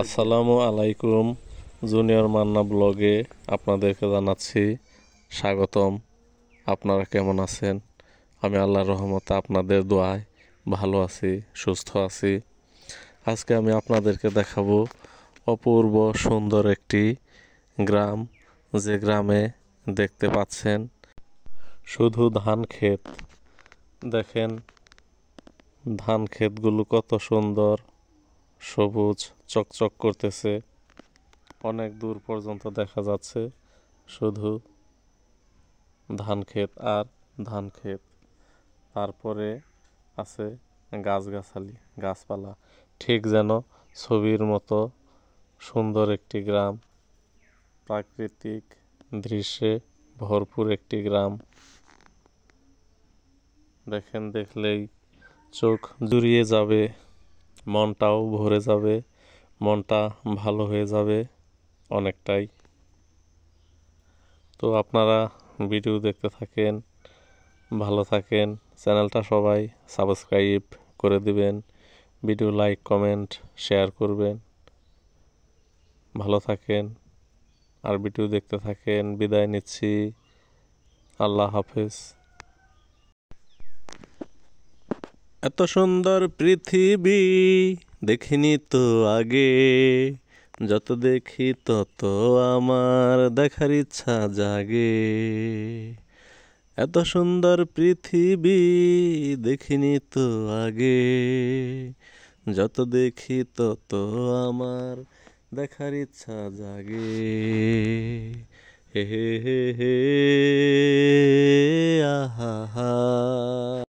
আসসালামু আলাইকুম। জুনিয়র মান্না ব্লগে আপনাদেরকে জানাচ্ছি স্বাগতম। আপনারা কেমন আছেন? আমি আল্লাহর রহমতে আপনাদের দোয়ায় ভালো আছি, সুস্থ আছি। আজকে আমি আপনাদেরকে দেখাবো অপূর্ব সুন্দর একটি গ্রাম, যে গ্রামে দেখতে পাচ্ছেন শুধু ধান ক্ষেত। দেখেন ধান ক্ষেতগুলো কত সুন্দর, সবুজ চকচক করতেছে। অনেক দূর পর্যন্ত দেখা যাচ্ছে শুধু ধান ক্ষেত আর ধান ক্ষেত। তারপরে আছে গাছগাছালি, গাছপালা, ঠিক যেন ছবির মতো সুন্দর একটি গ্রাম, প্রাকৃতিক দৃশ্যে ভরপুর একটি গ্রাম। দেখেন, দেখলেই চোখ জুড়িয়ে যাবে, মনটাও ভরে যাবে, মনটা ভালো হয়ে যাবে অনেকটাই। তো আপনারা ভিডিও দেখতে থাকেন, ভালো থাকেন। চ্যানেলটা সবাই সাবস্ক্রাইব করে দিবেন, ভিডিও লাইক কমেন্ট শেয়ার করবেন। ভালো থাকেন আর ভিডিও দেখতে থাকেন। বিদায় নিচ্ছি, আল্লাহ হাফেজ। এত সুন্দর পৃথিবী দেখিনি তো আগে, যত দেখি তত আমার দেখার ইচ্ছা জাগে। এত সুন্দর পৃথিবী দেখিনি তো আগে, যত দেখি তত আমার দেখার ইচ্ছা জাগে। হে হে হে হে আহা হা।